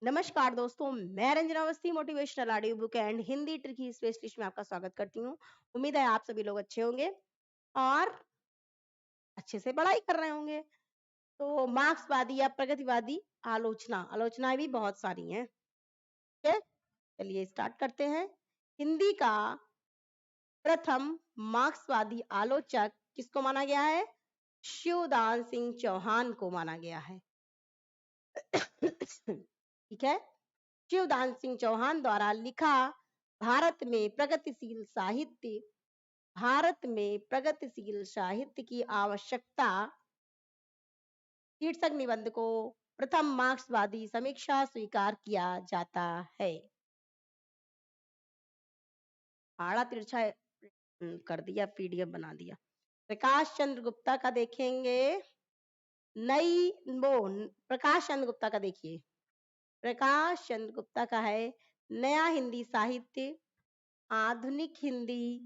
नमस्कार दोस्तों, मैं Ranjana Awasthi motivational audio book and Hindi tricky specialist में आपका स्वागत करती हूँ। उम्मीद है आप सभी लोग अच्छे होंगे और अच्छे से पढ़ाई कर रहे होंगे। तो मार्क्सवादी या प्रगतिवादी आलोचनाएं भी बहुत सारी हैं। ठीक है, चलिए स्टार्ट करते हैं। हिंदी का प्रथम मार्क्सवादी आलोचक किसको माना गया है? शिवदान सिंह चौहान को माना गया है। ठीक है, शिवदान सिंह चौहान द्वारा लिखा भारत में प्रगतिशील साहित्य भारत में प्रगतिशील साहित्य की आवश्यकता शीर्षक निबंध को प्रथम मार्क्सवादी समीक्षा स्वीकार किया जाता है। आड़ा तिरछा कर दिया, पीडीएफ बना दिया। प्रकाश चंद्र गुप्ता का देखेंगे। नई वो प्रकाश चंद्र गुप्ता का देखिए। प्रकाश चंद्र गुप्ता का है नया हिंदी साहित्य, आधुनिक हिंदी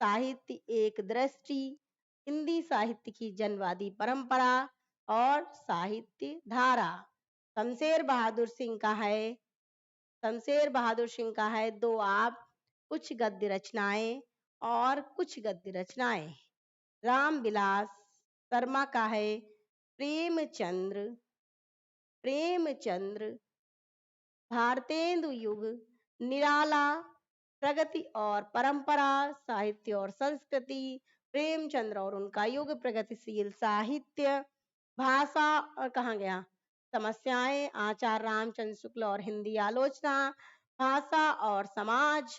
साहित्य एक दृष्टि, हिंदी साहित्य की जनवादी परंपरा और साहित्य धारा। शमशेर बहादुर सिंह का है दो आप, कुछ गद्य रचनाएं और कुछ गद्य रचनाएं। रामविलास शर्मा का है प्रेमचंद्र भारतेंदु युग, निराला प्रगति और परंपरा, साहित्य और संस्कृति, प्रेमचंद्र और उनका युग, प्रगतिशील साहित्य, भाषा और कहाँ गया, समस्याएं, आचार्य रामचंद्र शुक्ल और हिंदी आलोचना, भाषा और समाज,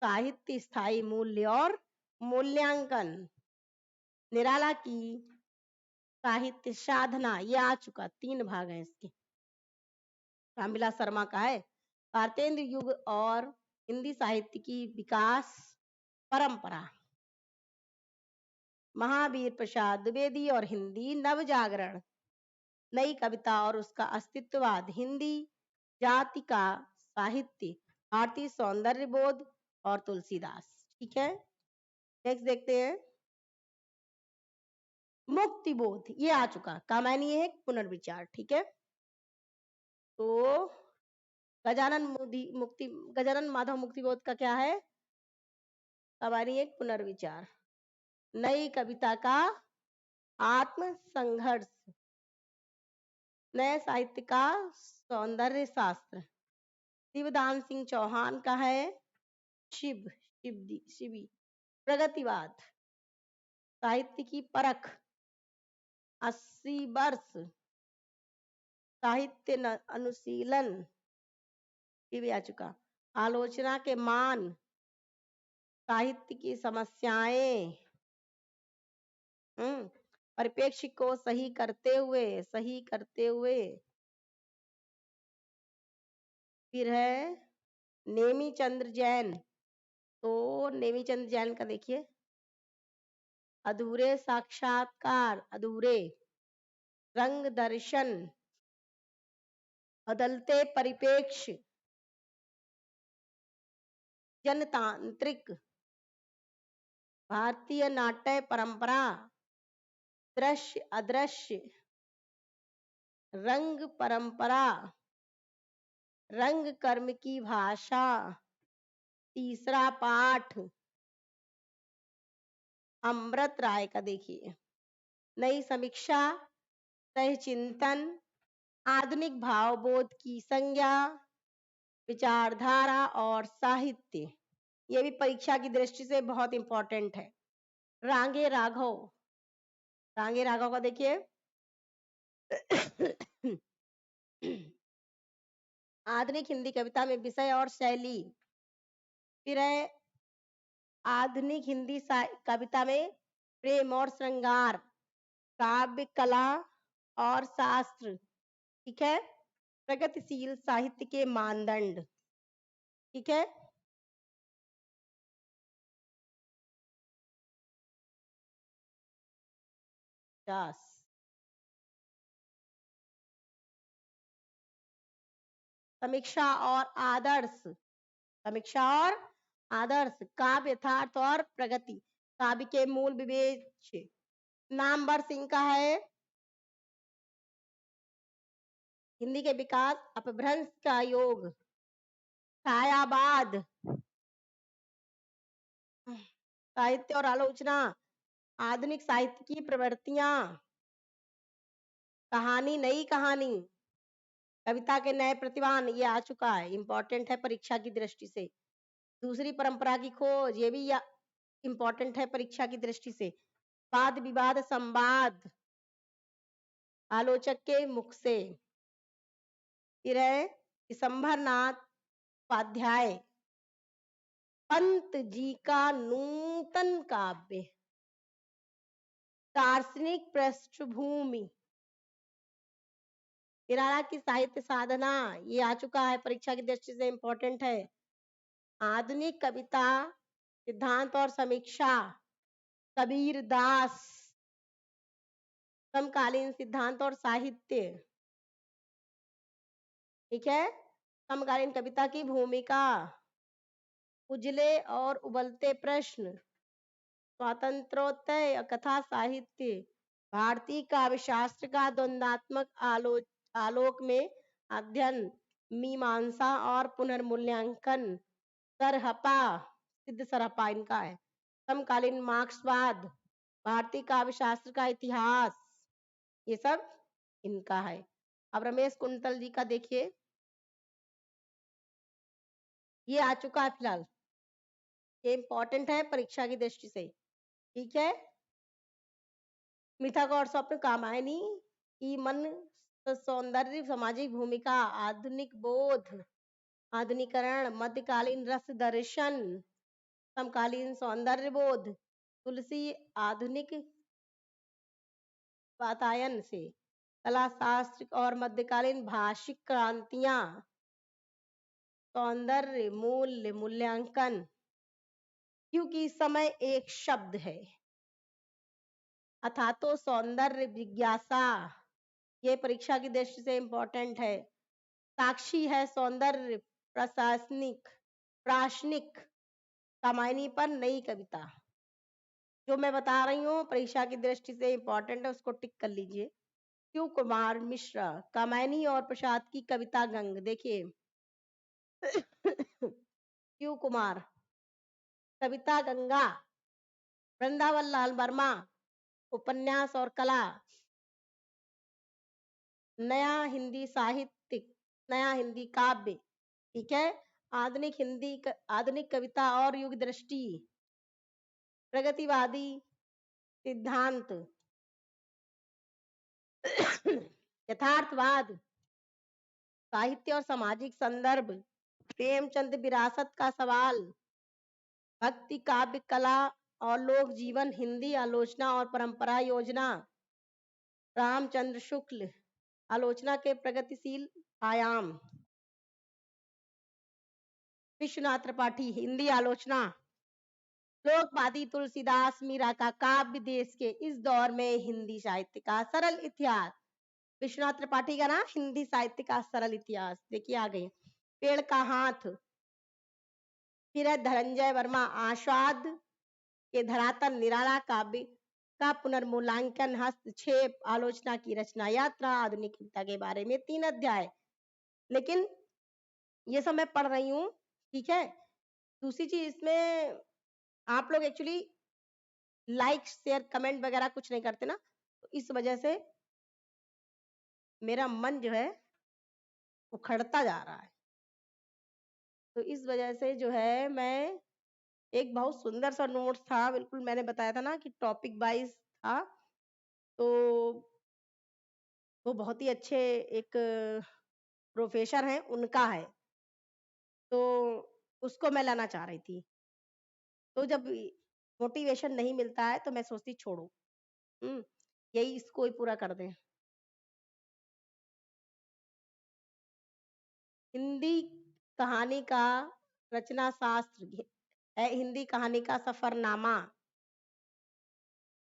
साहित्य, स्थायी मूल्य और मूल्यांकन। निराला की साहित्य साधना, ये आ चुका, 3 भाग हैं इसके। रामविलास शर्मा का है भारतेंद्र युग और हिंदी साहित्य की विकास परंपरा। महावीर प्रसाद द्विवेदी और हिंदी नवजागरण, नई कविता और उसका अस्तित्ववाद, हिंदी जाति का साहित्य, भारतीय सौंदर्य बोध और तुलसीदास। ठीक है, नेक्स्ट देखते हैं। मुक्ति बोध, ये आ चुका, कामायनी है पुनर्विचार। ठीक है, तो गजानन माधव मुक्ति बोध का क्या है? कामायनी एक पुनर्विचार। नई कविता का आत्म संघर्ष, नए साहित्य का सौंदर्य शास्त्र। शिवदान सिंह चौहान का है शिवी प्रगतिवाद, साहित्य की परख, 80 वर्ष, साहित्य अनुशीलन, ये भी आ चुका। आलोचना के मान, साहित्य की समस्याएं, परिप्रेक्ष्य को सही करते हुए। फिर है नेमीचंद्र जैन, तो नेमीचंद्र जैन का देखिए, अधूरे साक्षात्कार, अधूरे रंग दर्शन, बदलते परिप्रेक्ष्य, जनतांत्रिक, भारतीय नाट्य परंपरा, दृश्य अदृश्य, रंग परंपरा, रंग कर्म की भाषा, तीसरा पाठ। अमृत राय का देखिए, नई समीक्षा, सह चिंतन, आधुनिक भावबोध की संज्ञा, विचारधारा और साहित्य। ये भी परीक्षा की दृष्टि से बहुत इंपॉर्टेंट है। रांगे राघव का देखिए, आधुनिक हिंदी कविता में विषय और शैली। फिर है आधुनिक हिंदी कविता में प्रेम और श्रृंगार, काव्य कला और शास्त्र। ठीक है, प्रगतिशील साहित्य के मानदंड। ठीक है, समीक्षा और आदर्श, काव्य यथार्थ और प्रगति, काव्य के मूल विवेच्य। नामवर सिंह का है हिंदी के विकास, अपभ्रंश का योग, छायावाद, साहित्य और आलोचना, आधुनिक साहित्य की प्रवृत्तियां, कहानी, नई कहानी, कविता के नए प्रतिमान, ये आ चुका है, इंपॉर्टेंट है परीक्षा की दृष्टि से। दूसरी परंपरा की खोज, ये भी इंपॉर्टेंट है परीक्षा की दृष्टि से। वाद विवाद संवाद, आलोचक के मुख से। फिर है दिसंबर नाथ उपाध्याय, पंत जी का नूतन काव्य, दार्शनिक पृष्ठभूमि, निराला की साहित्य साधना, ये आ चुका है परीक्षा की दृष्टि से, इंपॉर्टेंट है। आधुनिक कविता सिद्धांत और समीक्षा, कबीर दास, समकालीन सिद्धांत और साहित्य, ठीक है। समकालीन कविता की भूमिका, उजले और उबलते प्रश्न, स्वातंत्रोत्तर कथा साहित्य, भारतीय काव्य शास्त्र का द्वंद्वात्मक आलोक में अध्ययन, मीमांसा और पुनर्मूल्यांकन, सरहपा, सिद्ध सरहपा इनका है, समकालीन मार्क्सवाद, भारतीय काव्य शास्त्र का इतिहास, ये सब इनका है। अब रमेश कुंतल जी का देखिए, ये आ चुका है फिलहाल, ये इंपॉर्टेंट है परीक्षा की दृष्टि से, ठीक है। मिथक और स्वप्न, कामायनी की मन सौंदर्य, सामाजिक भूमिका, आधुनिक बोध, आधुनिकरण, मध्यकालीन रस दर्शन, समकालीन सौंदर्य बोध, तुलसी, आधुनिक वातायन से, कला शास्त्र और मध्यकालीन भाषिक क्रांतियां, सौंदर्य मूल्य मूल्यांकन, क्योंकि समय एक शब्द है, अथा तो सौंदर्य जिज्ञासा, ये परीक्षा की दृष्टि से इंपॉर्टेंट है। साक्षी है सौंदर्य, प्रशासनिक, प्राशनिक, कामायनी पर नई कविता, जो मैं बता रही हूँ परीक्षा की दृष्टि से इंपॉर्टेंट है, उसको टिक कर लीजिए। शिव कुमार मिश्रा, कामायनी और प्रसाद की कविता गंग, देखिए शिव कुमार, कविता गंगा, वृंदावन लाल वर्मा, उपन्यास और कला, नया हिंदी साहित्य, नया हिंदी काव्य, ठीक है। आधुनिक कविता और युग दृष्टि, प्रगतिवादी सिद्धांत, यथार्थवाद, साहित्य और सामाजिक संदर्भ, प्रेमचंद विरासत का सवाल, भक्ति काव्य कला और लोक जीवन, हिंदी आलोचना और परंपरा योजना, रामचंद्र शुक्ल, आलोचना के प्रगतिशील आयाम, विश्वनाथ त्रिपाठी, हिंदी आलोचना, लोकवादी तुलसीदास मीरा का काव्य देश के इस दौर में हिंदी साहित्य का सरल इतिहास, विश्वनाथ त्रिपाठी का ना हिंदी साहित्य का सरल इतिहास, देखिए आ गई। पेड़ का हाथ, फिर है धनंजय वर्मा, आस्वाद के धरातल, निराला काव्य का पुनर्मूल्यांकन, हस्तक्षेप, आलोचना की रचना यात्रा, आधुनिक कविता के बारे में 3 अध्याय, लेकिन ये सब मैं पढ़ रही हूँ, ठीक है। दूसरी चीज इसमें आप लोग एक्चुअली लाइक शेयर कमेंट वगैरह कुछ नहीं करते ना, तो इस वजह से मेरा मन जो है उखड़ता जा रहा है, तो इस वजह से जो है मैं, एक बहुत सुंदर सा नोट्स था, बिल्कुल मैंने बताया था ना कि टॉपिक वाइज था, तो वो बहुत ही अच्छे एक प्रोफेसर हैं उनका है, तो उसको मैं लाना चाह रही थी। तो जब मोटिवेशन नहीं मिलता है तो मैं सोचती छोड़ो, यही इसको ही पूरा कर दें। हिंदी कहानी का रचना शास्त्र है, हिंदी कहानी का सफरनामा,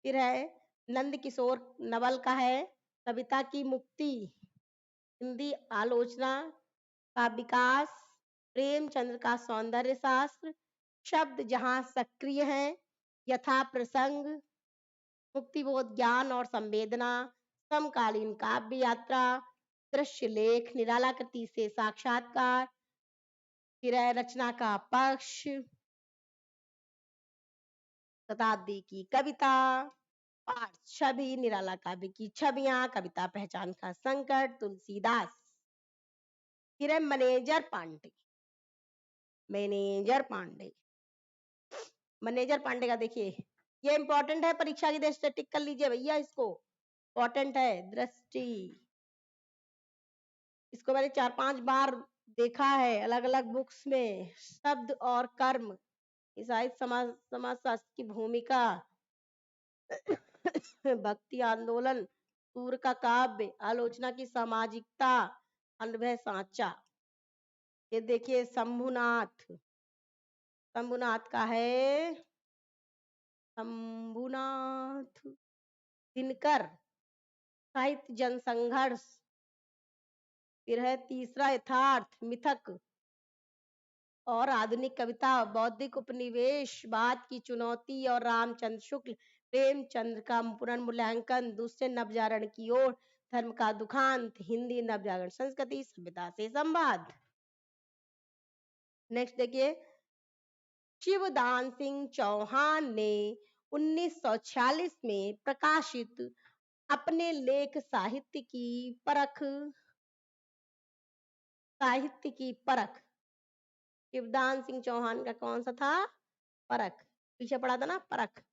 फिर है नंद किशोर नवल का है कविता की मुक्ति, हिंदी आलोचना का विकास, प्रेमचंद्र का सौंदर्य शास्त्र, शब्द जहां सक्रिय है, यथा प्रसंग, मुक्तिबोध ज्ञान और संवेदना, समकालीन काव्य यात्रा, दृश्य लेख, निराला कृति से साक्षात्कार, फिर है रचना का पक्ष, शताब्दी की कविता, पाठ छवि, निराला काव्य की छवियां, कविता पहचान का संकट, तुलसीदास। फिर है manager Pandey. Manager Pandey, manager Pandey का देखिए, ये इंपॉर्टेंट है, परीक्षा की दृष्टि से टिक कर लीजिए भैया इसको, इंपॉर्टेंट है। दृष्टि, इसको मैंने 4-5 बार देखा है अलग अलग बुक्स में। शब्द और कर्म, साहित्य समाज समाजशास्त्र की भूमिका, भक्ति आंदोलन, सूर का काव्य, आलोचना की सामाजिकता, अनुभव साचा। ये देखिए शंभुनाथ, शंभुनाथ का है, शंभुनाथ दिनकर, साहित्य जनसंघर्ष। फिर है तीसरा यथार्थ मिथक और आधुनिक कविता, बौद्धिक उपनिवेशवाद की चुनौती और रामचंद्र शुक्ल, प्रेमचंद्र का पुनर्मूल्यांकन, दूसरे नवजागरण की ओर, धर्म का दुखांत, हिंदी नवजागरण संस्कृति, सभ्यता से संवाद। नेक्स्ट देखिए, शिवदान सिंह चौहान ने 1946 में प्रकाशित अपने लेख साहित्य की परख, शिवदान सिंह चौहान का कौन सा था? परख, पीछे पढ़ा था ना परख।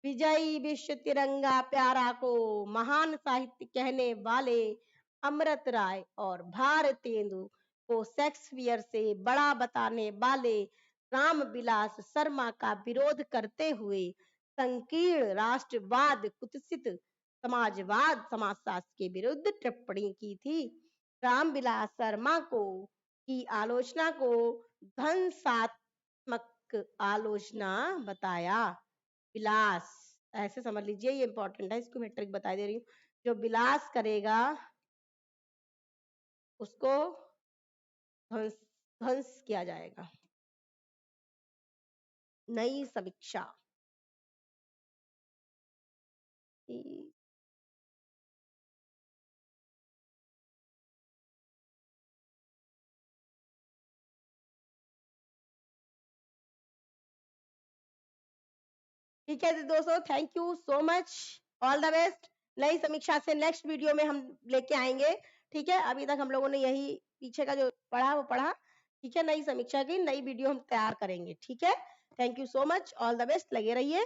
विजयी विश्व तिरंगा प्यारा को महान साहित्य कहने वाले अमृत राय और भारतेंदु को शेक्सपियर से बड़ा बताने वाले रामविलास शर्मा का विरोध करते हुए संकीर्ण राष्ट्रवाद, कुत्सित समाजवाद, समाजशास्त्र के विरुद्ध टिप्पणी की थी। रामविलास शर्मा को की आलोचना को ध्वंसात्मक आलोचना बताया। विलास, ऐसे समझ लीजिए, ये इंपॉर्टेंट है, इसको मैं ट्रिक बता दे रही हूँ। जो विलास करेगा उसको ध्वंस ध्वंस किया जाएगा। नई समीक्षा, ठीक है दोस्तों, thank you so much, all the best. नई समीक्षा से नेक्स्ट वीडियो में हम लेके आएंगे, ठीक है। अभी तक हम लोगों ने यही पीछे का जो पढ़ा वो पढ़ा, ठीक है। नई समीक्षा की नई वीडियो हम तैयार करेंगे, ठीक है। Thank you so much, all the best, लगे रहिए।